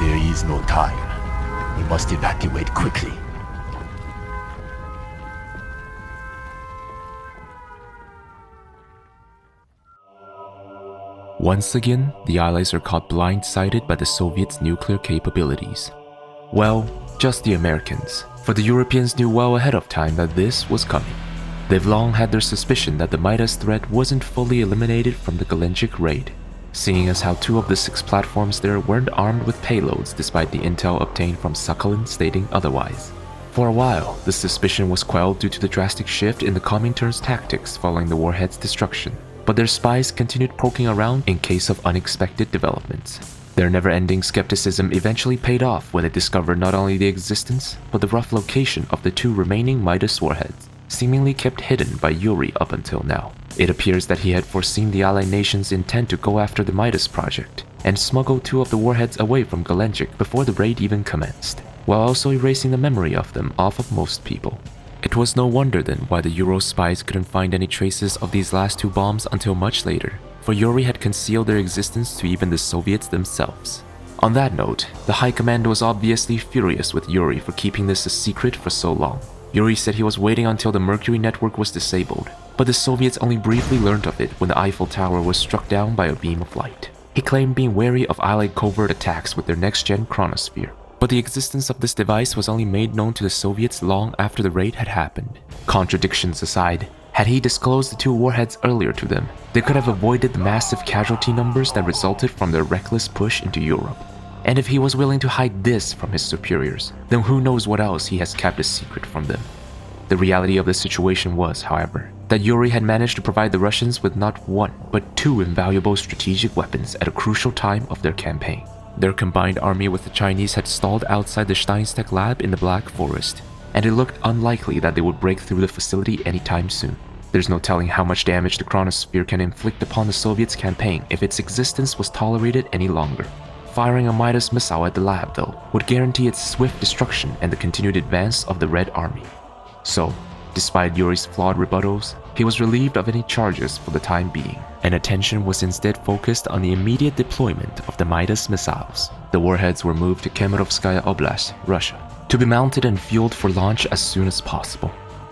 There is no time. We must evacuate quickly. Once again, the Allies are caught blindsided by the Soviets' nuclear capabilities. Well, just the Americans, for the Europeans knew well ahead of time that this was coming. They've long had their suspicion that the Midas threat wasn't fully eliminated from the Gelendzhik raid, seeing as how 2 of the 6 platforms there weren't armed with payloads despite the intel obtained from Sakhalin stating otherwise. For a while, the suspicion was quelled due to the drastic shift in the Comintern's tactics following the warhead's destruction, but their spies continued poking around in case of unexpected developments. Their never-ending skepticism eventually paid off when they discovered not only the existence, but the rough location of the 2 remaining Midas warheads, seemingly kept hidden by Yuri up until now. It appears that he had foreseen the Allied nations' intent to go after the Midas project, and smuggle 2 of the warheads away from Gelendzhik before the raid even commenced, while also erasing the memory of them off of most people. It was no wonder then why the Euro spies couldn't find any traces of these last 2 bombs until much later, for Yuri had concealed their existence to even the Soviets themselves. On that note, the High Command was obviously furious with Yuri for keeping this a secret for so long. Yuri said he was waiting until the Mercury network was disabled, but the Soviets only briefly learned of it when the Eiffel Tower was struck down by a beam of light. He claimed being wary of Allied covert attacks with their next-gen chronosphere, but the existence of this device was only made known to the Soviets long after the raid had happened. Contradictions aside, had he disclosed the 2 warheads earlier to them, they could have avoided the massive casualty numbers that resulted from their reckless push into Europe. And if he was willing to hide this from his superiors, then who knows what else he has kept a secret from them. The reality of the situation was, however, that Yuri had managed to provide the Russians with not 1, but 2 invaluable strategic weapons at a crucial time of their campaign. Their combined army with the Chinese had stalled outside the Steinstech lab in the Black Forest, and it looked unlikely that they would break through the facility anytime soon. There's no telling how much damage the chronosphere can inflict upon the Soviets' campaign if its existence was tolerated any longer. Firing a Midas missile at the lab, though, would guarantee its swift destruction and the continued advance of the Red Army. So, despite Yuri's flawed rebuttals, he was relieved of any charges for the time being, and attention was instead focused on the immediate deployment of the Midas missiles. The warheads were moved to Kemerovskaya Oblast, Russia, to be mounted and fueled for launch as soon as possible.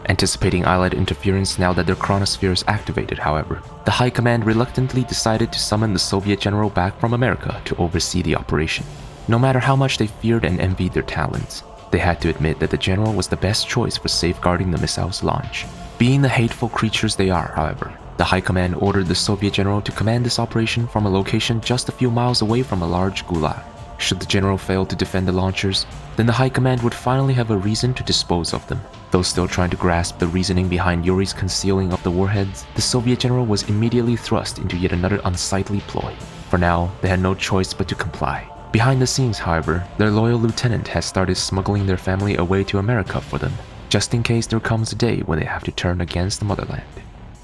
Anticipating Allied interference now that their chronosphere is activated, however, the High Command reluctantly decided to summon the Soviet general back from America to oversee the operation. No matter how much they feared and envied their talents, they had to admit that the general was the best choice for safeguarding the missile's launch. Being the hateful creatures they are, however, the High Command ordered the Soviet general to command this operation from a location just a few miles away from a large gulag. Should the general fail to defend the launchers, then the High Command would finally have a reason to dispose of them. Though still trying to grasp the reasoning behind Yuri's concealing of the warheads, the Soviet general was immediately thrust into yet another unsightly ploy. For now, they had no choice but to comply. Behind the scenes, however, their loyal lieutenant has started smuggling their family away to America for them, just in case there comes a day when they have to turn against the motherland.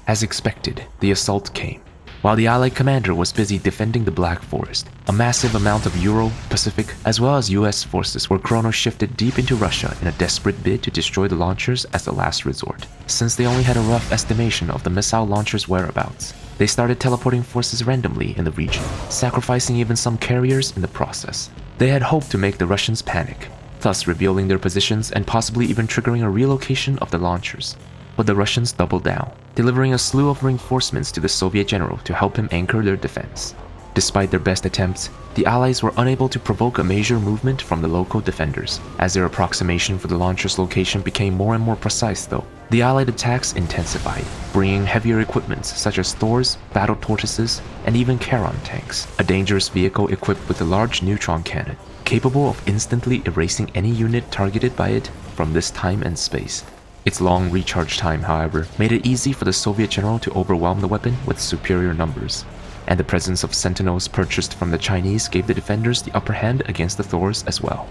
As expected, the assault came. While the Allied commander was busy defending the Black Forest, a massive amount of Euro, Pacific, as well as US forces were chrono-shifted deep into Russia in a desperate bid to destroy the launchers as a last resort. Since they only had a rough estimation of the missile launchers' whereabouts, they started teleporting forces randomly in the region, sacrificing even some carriers in the process. They had hoped to make the Russians panic, thus revealing their positions and possibly even triggering a relocation of the launchers. But the Russians doubled down, delivering a slew of reinforcements to the Soviet general to help him anchor their defense. Despite their best attempts, the Allies were unable to provoke a major movement from the local defenders. As their approximation for the launcher's location became more and more precise though, the Allied attacks intensified, bringing heavier equipments such as Thors, battle tortoises, and even Charon tanks, a dangerous vehicle equipped with a large neutron cannon, capable of instantly erasing any unit targeted by it from this time and space. Its long recharge time, however, made it easy for the Soviet general to overwhelm the weapon with superior numbers, and the presence of sentinels purchased from the Chinese gave the defenders the upper hand against the Thors as well.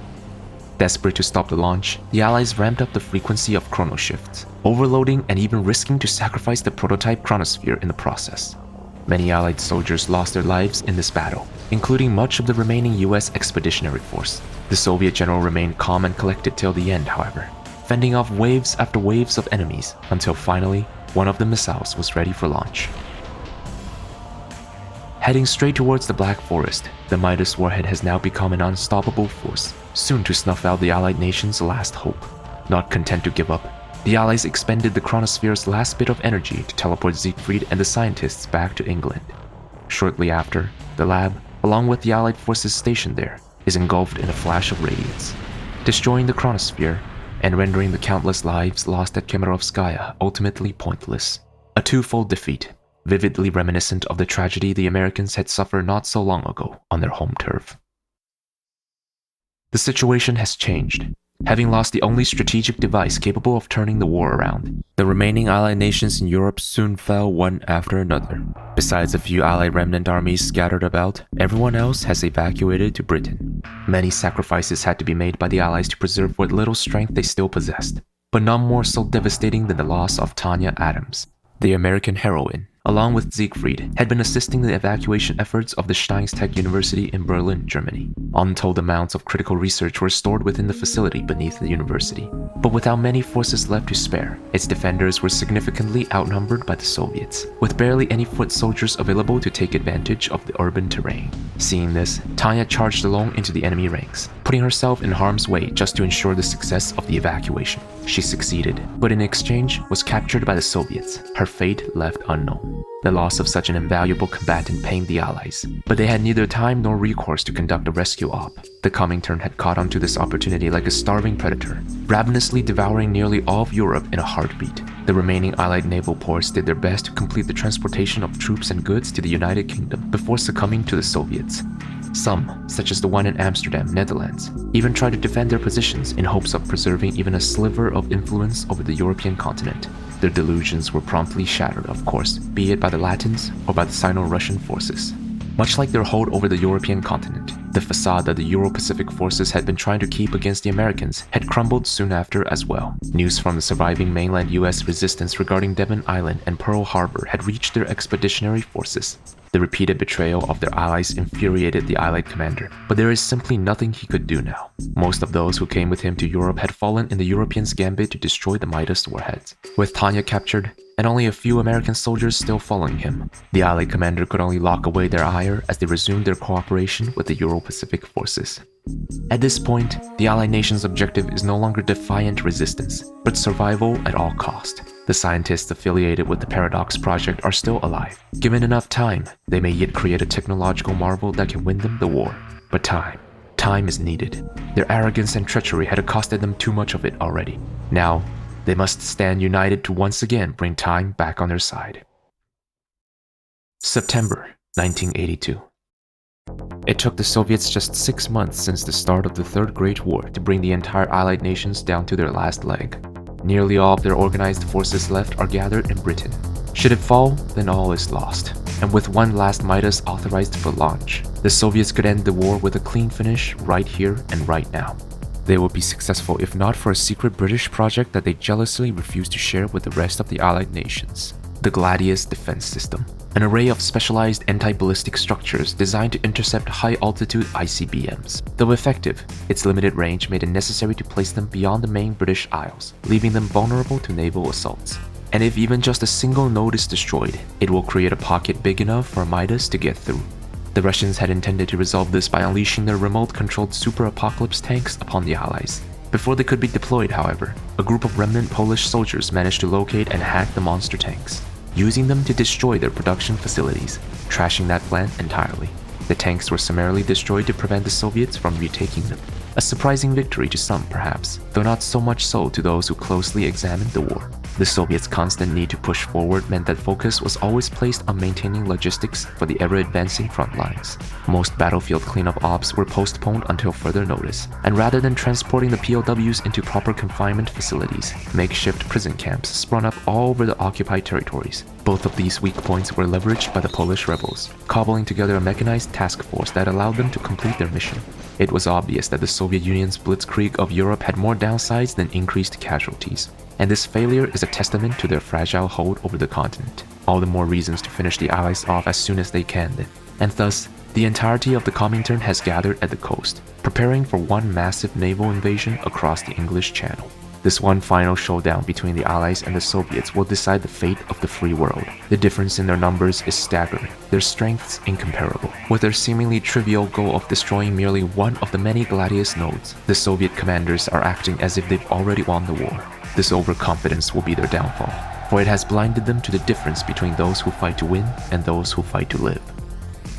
Desperate to stop the launch, the Allies ramped up the frequency of chrono shifts, overloading and even risking to sacrifice the prototype chronosphere in the process. Many Allied soldiers lost their lives in this battle, including much of the remaining US expeditionary force. The Soviet general remained calm and collected till the end, however, fending off waves after waves of enemies until finally one of the missiles was ready for launch. Heading straight towards the Black Forest, the Midas warhead has now become an unstoppable force, soon to snuff out the Allied nation's last hope. Not content to give up, the Allies expended the chronosphere's last bit of energy to teleport Siegfried and the scientists back to England. Shortly after, the lab, along with the Allied forces stationed there, is engulfed in a flash of radiance, destroying the chronosphere and rendering the countless lives lost at Kemerovskaya ultimately pointless. A twofold defeat, vividly reminiscent of the tragedy the Americans had suffered not so long ago on their home turf. The situation has changed. Having lost the only strategic device capable of turning the war around, the remaining Allied nations in Europe soon fell one after another. Besides a few Allied remnant armies scattered about, everyone else has evacuated to Britain. Many sacrifices had to be made by the Allies to preserve what little strength they still possessed, but none more so devastating than the loss of Tanya Adams. The American heroine, along with Siegfried, had been assisting the evacuation efforts of the Steinstech University in Berlin, Germany. Untold amounts of critical research were stored within the facility beneath the university, but without many forces left to spare, its defenders were significantly outnumbered by the Soviets, with barely any foot soldiers available to take advantage of the urban terrain. Seeing this, Tanya charged along into the enemy ranks, putting herself in harm's way just to ensure the success of the evacuation. She succeeded, but in exchange was captured by the Soviets, her fate left unknown. The loss of such an invaluable combatant pained the Allies, but they had neither time nor recourse to conduct a rescue op. The Comintern had caught onto this opportunity like a starving predator, ravenously devouring nearly all of Europe in a heartbeat. The remaining Allied naval ports did their best to complete the transportation of troops and goods to the United Kingdom before succumbing to the Soviets. Some, such as the one in Amsterdam, Netherlands, even tried to defend their positions in hopes of preserving even a sliver of influence over the European continent. Their delusions were promptly shattered, of course, be it by the Latins or by the Sino-Russian forces. Much like their hold over the European continent, the facade that the Euro-Pacific forces had been trying to keep against the Americans had crumbled soon after as well. News from the surviving mainland US resistance regarding Devon Island and Pearl Harbor had reached their expeditionary forces. The repeated betrayal of their allies infuriated the Allied commander, but there is simply nothing he could do now. Most of those who came with him to Europe had fallen in the Europeans' gambit to destroy the Midas warheads. With Tanya captured, and only a few American soldiers still following him, the Allied commander could only lock away their ire as they resumed their cooperation with the Euro-Pacific forces. At this point, the Allied nation's objective is no longer defiant resistance, but survival at all cost. The scientists affiliated with the Paradox Project are still alive. Given enough time, they may yet create a technological marvel that can win them the war. But time is needed. Their arrogance and treachery had costed them too much of it already. Now, they must stand united to once again bring time back on their side. September 1982. It took the Soviets just 6 months since the start of the Third Great War to bring the entire Allied nations down to their last leg. Nearly all of their organized forces left are gathered in Britain. Should it fall, then all is lost. And with one last Midas authorized for launch, the Soviets could end the war with a clean finish right here and right now. They would be successful if not for a secret British project that they jealously refused to share with the rest of the Allied nations. The Gladius defense system, an array of specialized anti-ballistic structures designed to intercept high-altitude ICBMs. Though effective, its limited range made it necessary to place them beyond the main British Isles, leaving them vulnerable to naval assaults. And if even just a single node is destroyed, it will create a pocket big enough for Midas to get through. The Russians had intended to resolve this by unleashing their remote-controlled Super Apocalypse tanks upon the Allies. Before they could be deployed, however, a group of remnant Polish soldiers managed to locate and hack the monster tanks, using them to destroy their production facilities, trashing that plant entirely. The tanks were summarily destroyed to prevent the Soviets from retaking them. A surprising victory to some, perhaps, though not so much so to those who closely examined the war. The Soviets' constant need to push forward meant that focus was always placed on maintaining logistics for the ever-advancing front lines. Most battlefield cleanup ops were postponed until further notice, and rather than transporting the POWs into proper confinement facilities, makeshift prison camps sprung up all over the occupied territories. Both of these weak points were leveraged by the Polish rebels, cobbling together a mechanized task force that allowed them to complete their mission. It was obvious that the Soviet Union's blitzkrieg of Europe had more downsides than increased casualties, and this failure is a testament to their fragile hold over the continent. All the more reasons to finish the Allies off as soon as they can then. And thus, the entirety of the Comintern has gathered at the coast, preparing for one massive naval invasion across the English Channel. This one final showdown between the Allies and the Soviets will decide the fate of the free world. The difference in their numbers is staggering, their strengths incomparable. With their seemingly trivial goal of destroying merely one of the many Gladius nodes, the Soviet commanders are acting as if they've already won the war. This overconfidence will be their downfall, for it has blinded them to the difference between those who fight to win and those who fight to live.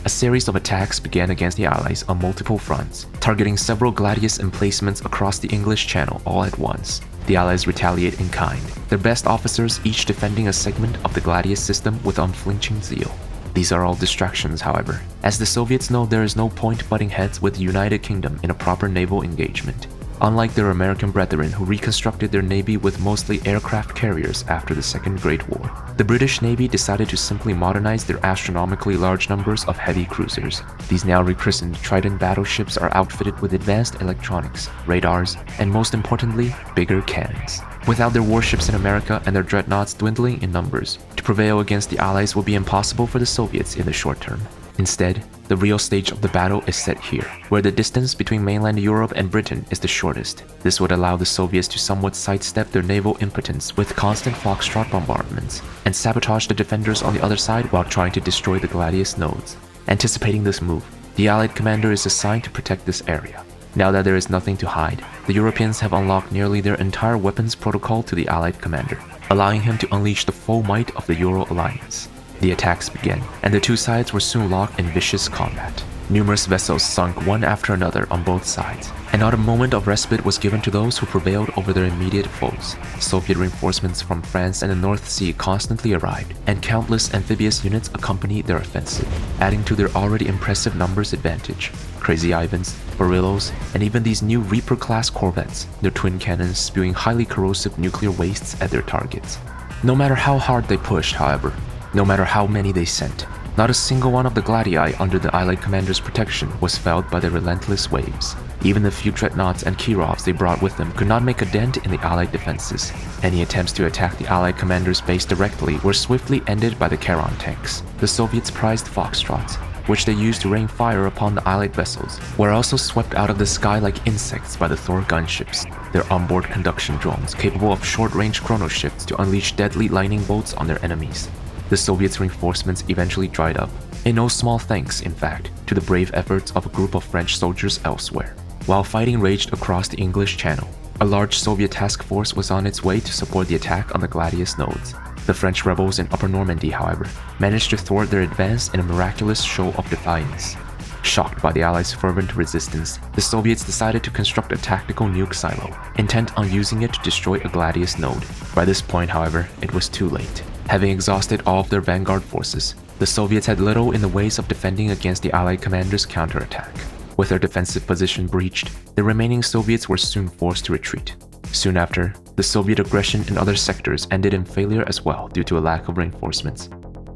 A series of attacks began against the Allies on multiple fronts, targeting several Gladius emplacements across the English Channel all at once. The Allies retaliate in kind, their best officers each defending a segment of the Gladius system with unflinching zeal. These are all distractions, however, as the Soviets know there is no point butting heads with the United Kingdom in a proper naval engagement. Unlike their American brethren who reconstructed their navy with mostly aircraft carriers after the Second Great War, the British Navy decided to simply modernize their astronomically large numbers of heavy cruisers. These now rechristened Trident battleships are outfitted with advanced electronics, radars, and most importantly, bigger cannons. Without their warships in America and their dreadnoughts dwindling in numbers, to prevail against the Allies will be impossible for the Soviets in the short term. Instead, the real stage of the battle is set here, where the distance between mainland Europe and Britain is the shortest. This would allow the Soviets to somewhat sidestep their naval impotence with constant foxtrot bombardments, and sabotage the defenders on the other side while trying to destroy the Gladius nodes. Anticipating this move, the Allied commander is assigned to protect this area. Now that there is nothing to hide, the Europeans have unlocked nearly their entire weapons protocol to the Allied commander, allowing him to unleash the full might of the Euro alliance. The attacks began, and the two sides were soon locked in vicious combat. Numerous vessels sunk one after another on both sides, and not a moment of respite was given to those who prevailed over their immediate foes. Soviet reinforcements from France and the North Sea constantly arrived, and countless amphibious units accompanied their offensive, adding to their already impressive numbers advantage. Crazy Ivans, Barillos, and even these new Reaper-class corvettes, their twin cannons spewing highly corrosive nuclear wastes at their targets. No matter how hard they pushed, however, no matter how many they sent, not a single one of the Gladii under the Allied commander's protection was felled by the relentless waves. Even the few dreadnoughts and Kirovs they brought with them could not make a dent in the Allied defenses. Any attempts to attack the Allied commander's base directly were swiftly ended by the Charon tanks. The Soviets prized Foxtrots, which they used to rain fire upon the Allied vessels, were also swept out of the sky like insects by the Thor gunships, their onboard conduction drones capable of short-range chrono shifts to unleash deadly lightning bolts on their enemies. The Soviets' reinforcements eventually dried up, in no small thanks, in fact, to the brave efforts of a group of French soldiers elsewhere. While fighting raged across the English Channel, a large Soviet task force was on its way to support the attack on the Gladius nodes. The French rebels in Upper Normandy, however, managed to thwart their advance in a miraculous show of defiance. Shocked by the Allies' fervent resistance, the Soviets decided to construct a tactical nuke silo, intent on using it to destroy a Gladius node. By this point, however, it was too late. Having exhausted all of their vanguard forces, the Soviets had little in the ways of defending against the Allied commander's counterattack. With their defensive position breached, the remaining Soviets were soon forced to retreat. Soon after, the Soviet aggression in other sectors ended in failure as well due to a lack of reinforcements.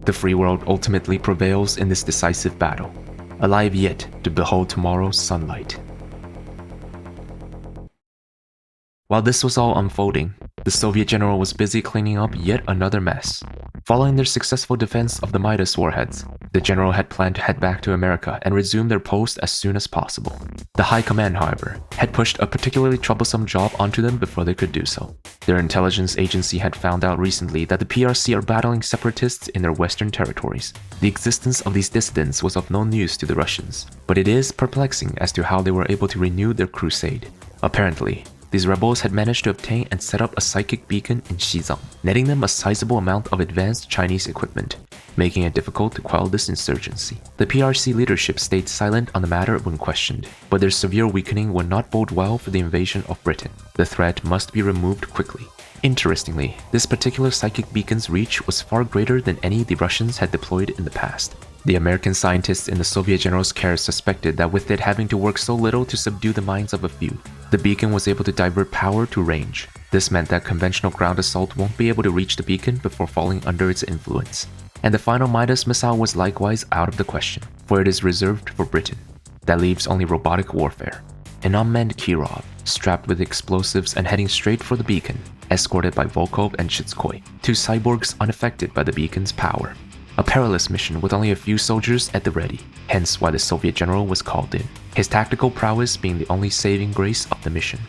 The free world ultimately prevails in this decisive battle, alive yet to behold tomorrow's sunlight. While this was all unfolding, the Soviet general was busy cleaning up yet another mess. Following their successful defense of the Midas warheads, the general had planned to head back to America and resume their post as soon as possible. The High Command, however, had pushed a particularly troublesome job onto them before they could do so. Their intelligence agency had found out recently that the PRC are battling separatists in their western territories. The existence of these dissidents was of no news to the Russians, but it is perplexing as to how they were able to renew their crusade. Apparently, these rebels had managed to obtain and set up a psychic beacon in Xizang, netting them a sizable amount of advanced Chinese equipment, making it difficult to quell this insurgency. The PRC leadership stayed silent on the matter when questioned, but their severe weakening would not bode well for the invasion of Britain. The threat must be removed quickly. Interestingly, this particular psychic beacon's reach was far greater than any the Russians had deployed in the past. The American scientists in the Soviet general's care suspected that with it having to work so little to subdue the minds of a few, the beacon was able to divert power to range. This meant that conventional ground assault won't be able to reach the beacon before falling under its influence. And the final Midas missile was likewise out of the question, for it is reserved for Britain. That leaves only robotic warfare. An unmanned Kirov, strapped with explosives and heading straight for the beacon, escorted by Volkov and Chitskoy, two cyborgs unaffected by the beacon's power. A perilous mission with only a few soldiers at the ready, hence why the Soviet general was called in, his tactical prowess being the only saving grace of the mission.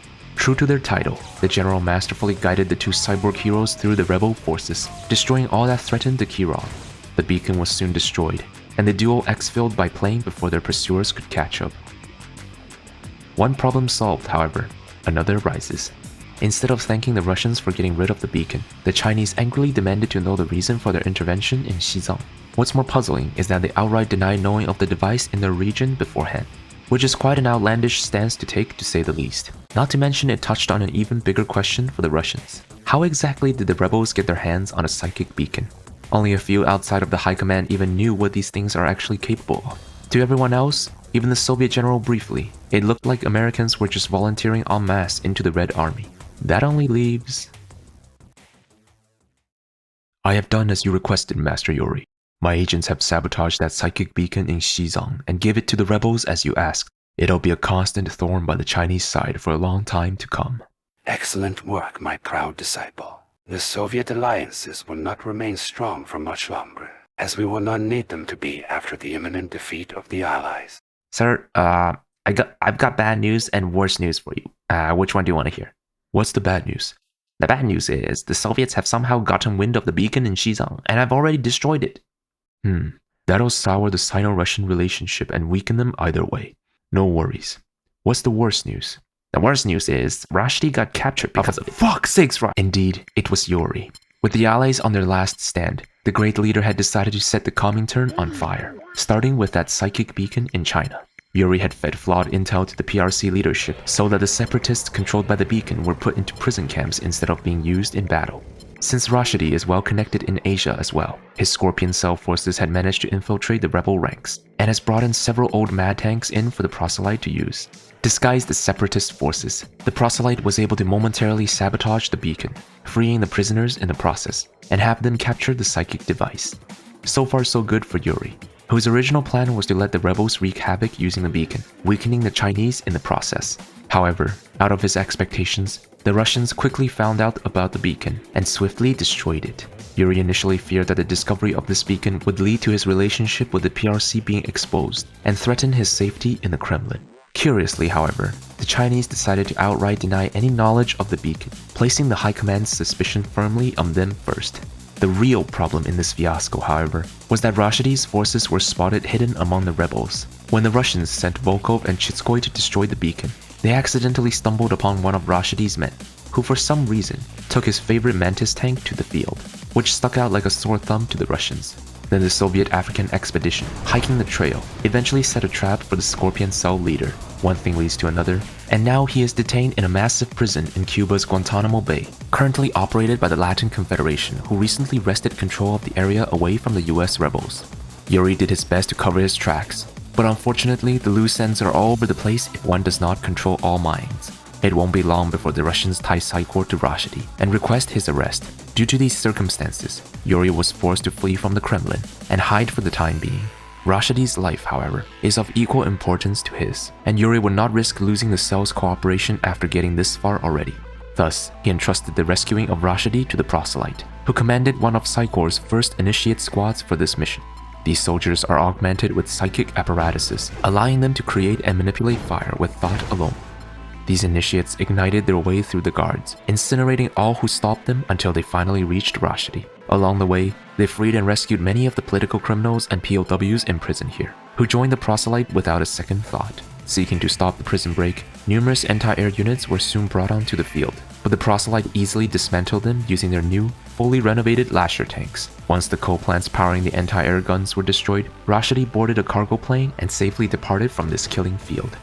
True to their title, the general masterfully guided the two cyborg heroes through the rebel forces, destroying all that threatened the Chiron. The beacon was soon destroyed, and the duo exfilled by playing before their pursuers could catch up. One problem solved, however, another arises. Instead of thanking the Russians for getting rid of the beacon, the Chinese angrily demanded to know the reason for their intervention in Xizang. What's more puzzling is that they outright denied knowing of the device in their region beforehand, which is quite an outlandish stance to take, to say the least. Not to mention it touched on an even bigger question for the Russians. How exactly did the rebels get their hands on a psychic beacon? Only a few outside of the high command even knew what these things are actually capable of. To everyone else, even the Soviet general briefly, it looked like Americans were just volunteering en masse into the Red Army. That only leaves... I have done as you requested, Master Yuri. My agents have sabotaged that psychic beacon in Xizang and gave it to the rebels as you asked. It'll be a constant thorn by the Chinese side for a long time to come. Excellent work, my proud disciple. The Soviet alliances will not remain strong for much longer, as we will not need them to be after the imminent defeat of the Allies. Sir, I've got bad news and worse news for you. Which one do you want to hear? What's the bad news? The bad news is the Soviets have somehow gotten wind of the beacon in Xizang, and have already destroyed it. That'll sour the Sino-Russian relationship and weaken them either way. No worries. What's the worst news? The worst news is Rushdie got captured because of it. Fuck's sakes, right? Indeed, it was Yuri. With the Allies on their last stand, the great leader had decided to set the Comintern on fire, starting with that psychic beacon in China. Yuri had fed flawed intel to the PRC leadership so that the separatists controlled by the beacon were put into prison camps instead of being used in battle. Since Rushdie is well connected in Asia as well, his Scorpion Cell forces had managed to infiltrate the rebel ranks, and has brought in several old mad tanks in for the proselyte to use. Disguised as separatist forces, the proselyte was able to momentarily sabotage the beacon, freeing the prisoners in the process, and have them capture the psychic device. So far so good for Yuri, whose original plan was to let the rebels wreak havoc using the beacon, weakening the Chinese in the process. However, out of his expectations, the Russians quickly found out about the beacon and swiftly destroyed it. Yuri initially feared that the discovery of this beacon would lead to his relationship with the PRC being exposed and threaten his safety in the Kremlin. Curiously, however, the Chinese decided to outright deny any knowledge of the beacon, placing the High Command's suspicion firmly on them first. The real problem in this fiasco, however, was that Rushdie's forces were spotted hidden among the rebels. When the Russians sent Volkov and Chitskoy to destroy the beacon, they accidentally stumbled upon one of Rushdie's men, who for some reason took his favorite Mantis tank to the field, which stuck out like a sore thumb to the Russians. Then the Soviet African expedition, hiking the trail, eventually set a trap for the Scorpion Cell leader. One thing leads to another, and now he is detained in a massive prison in Cuba's Guantanamo Bay, currently operated by the Latin Confederation, who recently wrested control of the area away from the US rebels. Yuri did his best to cover his tracks, but unfortunately the loose ends are all over the place if one does not control all minds. It won't be long before the Russians tie Psychor to Rushdie and request his arrest. Due to these circumstances, Yuri was forced to flee from the Kremlin and hide for the time being. Rushdie's life, however, is of equal importance to his, and Yuri would not risk losing the cell's cooperation after getting this far already. Thus, he entrusted the rescuing of Rushdie to the proselyte, who commanded one of Psychor's first initiate squads for this mission. These soldiers are augmented with psychic apparatuses, allowing them to create and manipulate fire with thought alone. These initiates ignited their way through the guards, incinerating all who stopped them until they finally reached Rushdie. Along the way, they freed and rescued many of the political criminals and POWs imprisoned here, who joined the proselyte without a second thought. Seeking to stop the prison break, numerous anti-air units were soon brought onto the field, but the proselyte easily dismantled them using their new, fully renovated Lasher tanks. Once the coal plants powering the anti-air guns were destroyed, Rushdie boarded a cargo plane and safely departed from this killing field.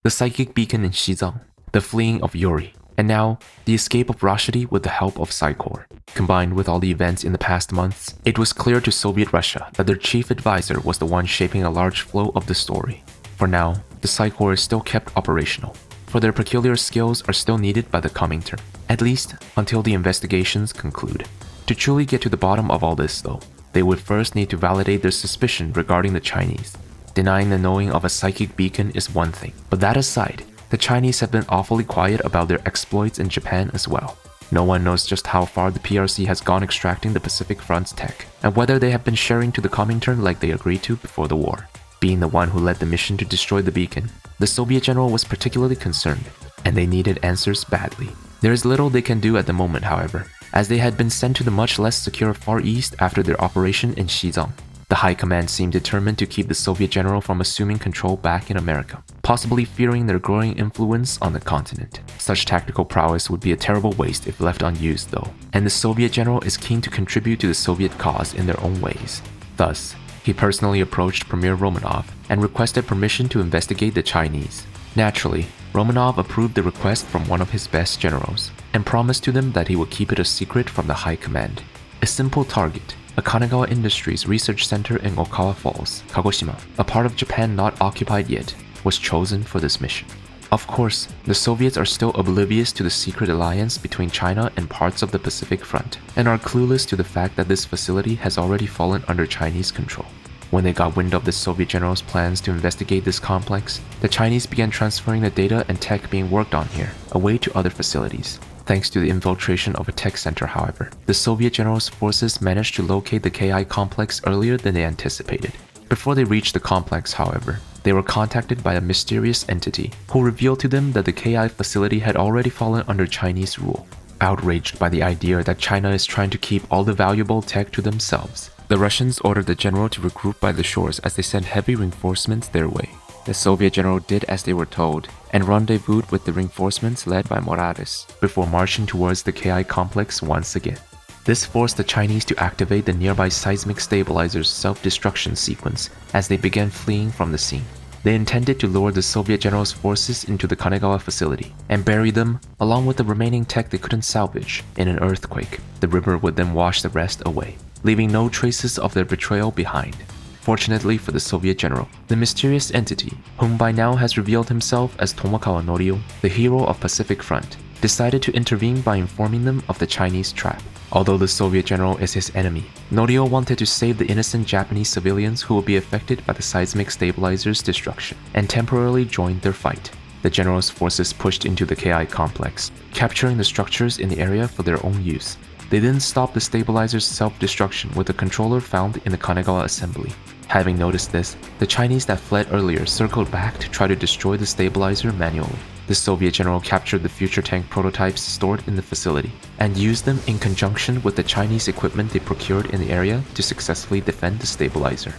The psychic beacon in Xizang, the fleeing of Yuri, and now the escape of Rushdie with the help of Psychor. Combined with all the events in the past months, it was clear to Soviet Russia that their chief advisor was the one shaping a large flow of the story. For now, the Psychor is still kept operational, for their peculiar skills are still needed by the Comintern, at least until the investigations conclude. To truly get to the bottom of all this though, they would first need to validate their suspicion regarding the Chinese. Denying the knowing of a psychic beacon is one thing, but that aside, the Chinese have been awfully quiet about their exploits in Japan as well. No one knows just how far the PRC has gone extracting the Pacific Front's tech, and whether they have been sharing to the Comintern like they agreed to before the war. Being the one who led the mission to destroy the beacon, the Soviet general was particularly concerned, and they needed answers badly. There is little they can do at the moment, however, as they had been sent to the much less secure Far East after their operation in Xizang. The High Command seemed determined to keep the Soviet general from assuming control back in America, possibly fearing their growing influence on the continent. Such tactical prowess would be a terrible waste if left unused though, and the Soviet general is keen to contribute to the Soviet cause in their own ways. Thus, he personally approached Premier Romanov and requested permission to investigate the Chinese. Naturally, Romanov approved the request from one of his best generals, and promised to them that he would keep it a secret from the High Command. A simple target, a Kanagawa Industries research center in Okawa Falls, Kagoshima, a part of Japan not occupied yet, was chosen for this mission. Of course, the Soviets are still oblivious to the secret alliance between China and parts of the Pacific Front, and are clueless to the fact that this facility has already fallen under Chinese control. When they got wind of the Soviet general's plans to investigate this complex, the Chinese began transferring the data and tech being worked on here away to other facilities. Thanks to the infiltration of a tech center, however, the Soviet general's forces managed to locate the KI complex earlier than they anticipated. Before they reached the complex, however, they were contacted by a mysterious entity who revealed to them that the KI facility had already fallen under Chinese rule. Outraged by the idea that China is trying to keep all the valuable tech to themselves, the Russians ordered the general to regroup by the shores as they sent heavy reinforcements their way. The Soviet general did as they were told, and rendezvoused with the reinforcements led by Morales, before marching towards the KI complex once again. This forced the Chinese to activate the nearby seismic stabilizer's self-destruction sequence as they began fleeing from the scene. They intended to lure the Soviet general's forces into the Kanagawa facility and bury them, along with the remaining tech they couldn't salvage, in an earthquake. The river would then wash the rest away, leaving no traces of their betrayal behind. Fortunately for the Soviet general, the mysterious entity, whom by now has revealed himself as Tomokawa Norio, the hero of Pacific Front, decided to intervene by informing them of the Chinese trap. Although the Soviet general is his enemy, Norio wanted to save the innocent Japanese civilians who would be affected by the seismic stabilizer's destruction, and temporarily joined their fight. The general's forces pushed into the KI complex, capturing the structures in the area for their own use. They then stopped the stabilizer's self-destruction with a controller found in the Kanagawa assembly. Having noticed this, the Chinese that fled earlier circled back to try to destroy the stabilizer manually. The Soviet general captured the future tank prototypes stored in the facility, and used them in conjunction with the Chinese equipment they procured in the area to successfully defend the stabilizer.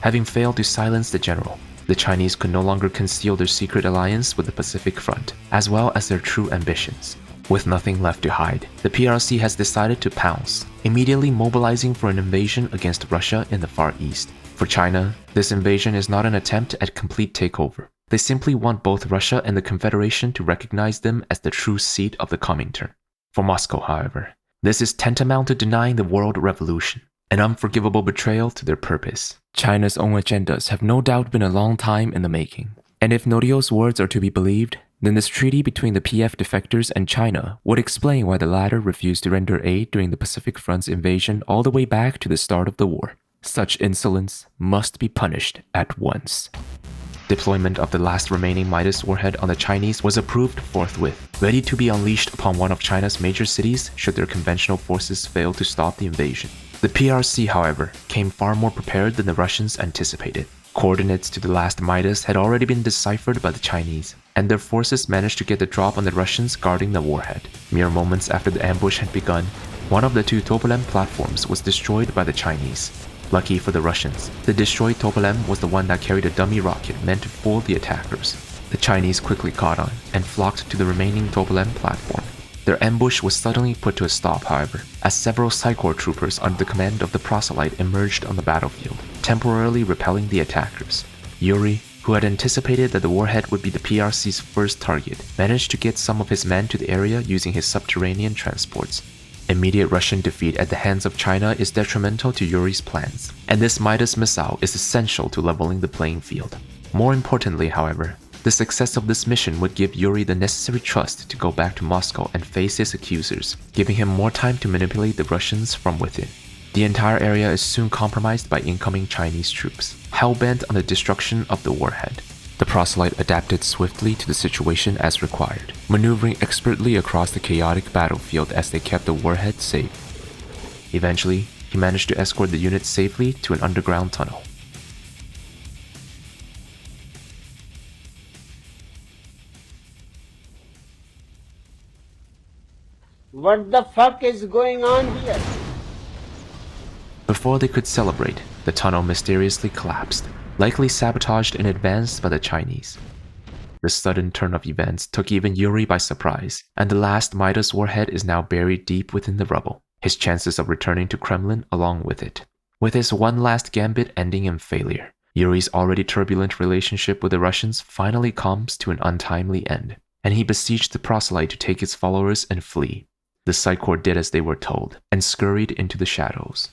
Having failed to silence the general, the Chinese could no longer conceal their secret alliance with the Pacific Front, as well as their true ambitions. With nothing left to hide, the PRC has decided to pounce, immediately mobilizing for an invasion against Russia in the Far East. For China, this invasion is not an attempt at complete takeover. They simply want both Russia and the Confederation to recognize them as the true seat of the Comintern. For Moscow, however, this is tantamount to denying the world revolution, an unforgivable betrayal to their purpose. China's own agendas have no doubt been a long time in the making, and if Norio's words are to be believed, then this treaty between the PF defectors and China would explain why the latter refused to render aid during the Pacific Front's invasion all the way back to the start of the war. Such insolence must be punished at once. Deployment of the last remaining Midas warhead on the Chinese was approved forthwith, ready to be unleashed upon one of China's major cities should their conventional forces fail to stop the invasion. The PRC, however, came far more prepared than the Russians anticipated. Coordinates to the last Midas had already been deciphered by the Chinese, and their forces managed to get the drop on the Russians guarding the warhead. Mere moments after the ambush had begun, one of the two Tupolev platforms was destroyed by the Chinese. Lucky for the Russians, the destroyed Tupolev was the one that carried a dummy rocket meant to fool the attackers. The Chinese quickly caught on and flocked to the remaining Tupolev platform. Their ambush was suddenly put to a stop, however, as several Psi Corps troopers under the command of the proselyte emerged on the battlefield, temporarily repelling the attackers. Yuri, who had anticipated that the warhead would be the PRC's first target, managed to get some of his men to the area using his subterranean transports. Immediate Russian defeat at the hands of China is detrimental to Yuri's plans, and this Midas missile is essential to leveling the playing field. More importantly, however, the success of this mission would give Yuri the necessary trust to go back to Moscow and face his accusers, giving him more time to manipulate the Russians from within. The entire area is soon compromised by incoming Chinese troops, hell-bent on the destruction of the warhead. The proselyte adapted swiftly to the situation as required, maneuvering expertly across the chaotic battlefield as they kept the warhead safe. Eventually, he managed to escort the unit safely to an underground tunnel. What the fuck is going on here? Before they could celebrate, the tunnel mysteriously collapsed, likely sabotaged in advance by the Chinese. The sudden turn of events took even Yuri by surprise, and the last Midas warhead is now buried deep within the rubble, his chances of returning to Kremlin along with it. With his one last gambit ending in failure, Yuri's already turbulent relationship with the Russians finally comes to an untimely end, and he besieged the proselyte to take his followers and flee. The Psi Corps did as they were told, and scurried into the shadows.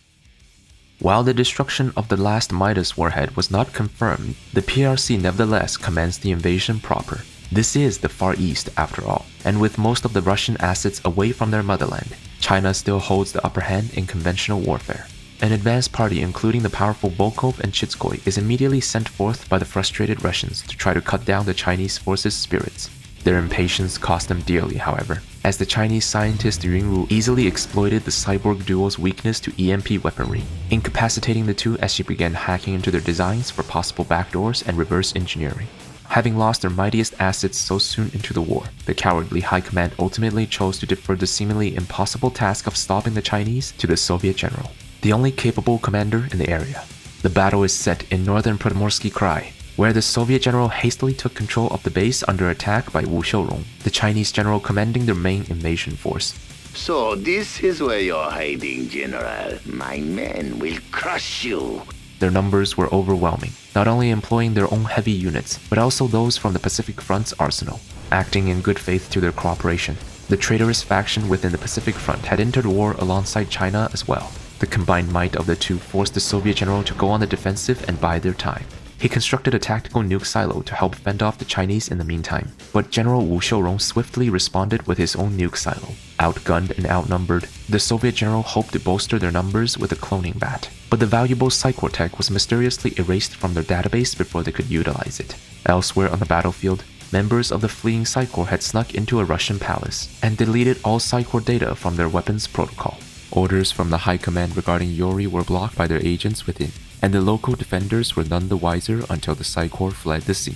While the destruction of the last Midas warhead was not confirmed, the PRC nevertheless commenced the invasion proper. This is the Far East after all, and with most of the Russian assets away from their motherland, China still holds the upper hand in conventional warfare. An advance party including the powerful Volkov and Chitskoy is immediately sent forth by the frustrated Russians to try to cut down the Chinese forces' spirits. Their impatience cost them dearly, however, as the Chinese scientist Yuri easily exploited the cyborg duo's weakness to EMP weaponry, incapacitating the two as she began hacking into their designs for possible backdoors and reverse engineering. Having lost their mightiest assets so soon into the war, the cowardly High Command ultimately chose to defer the seemingly impossible task of stopping the Chinese to the Soviet general, the only capable commander in the area. The battle is set in northern Primorsky Krai, where the Soviet general hastily took control of the base under attack by Wu Xiaorong, the Chinese general commanding their main invasion force. So this is where you're hiding, General. My men will crush you. Their numbers were overwhelming, not only employing their own heavy units, but also those from the Pacific Front's arsenal. Acting in good faith to their cooperation, the traitorous faction within the Pacific Front had entered war alongside China as well. The combined might of the two forced the Soviet general to go on the defensive and bide their time. He constructed a tactical nuke silo to help fend off the Chinese in the meantime, but General Wu Xiaorong swiftly responded with his own nuke silo. Outgunned and outnumbered, the Soviet general hoped to bolster their numbers with a cloning bat, but the valuable Psi Corps tech was mysteriously erased from their database before they could utilize it. Elsewhere on the battlefield, members of the fleeing Psi Corps had snuck into a Russian palace and deleted all Psi Corps data from their weapons protocol. Orders from the High Command regarding Yuri were blocked by their agents within, and the local defenders were none the wiser until the Psi Corps fled the scene.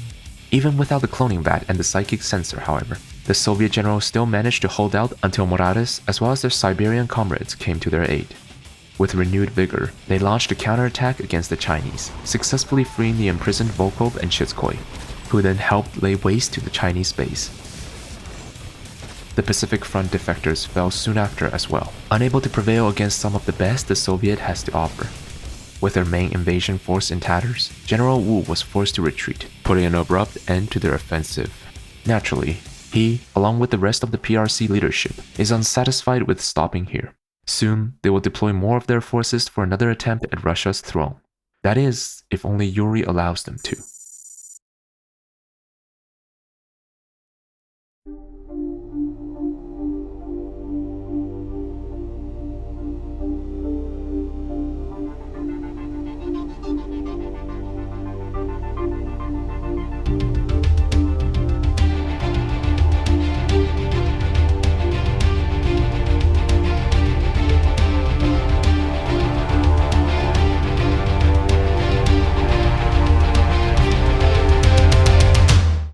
Even without the cloning bat and the psychic sensor, however, the Soviet general still managed to hold out until Morales as well as their Siberian comrades came to their aid. With renewed vigor, they launched a counterattack against the Chinese, successfully freeing the imprisoned Volkov and Chitskoy, who then helped lay waste to the Chinese base. The Pacific Front defectors fell soon after as well, unable to prevail against some of the best the Soviet has to offer. With their main invasion force in tatters, General Wu was forced to retreat, putting an abrupt end to their offensive. Naturally, he, along with the rest of the PRC leadership, is unsatisfied with stopping here. Soon, they will deploy more of their forces for another attempt at Russia's throne. That is, if only Yuri allows them to.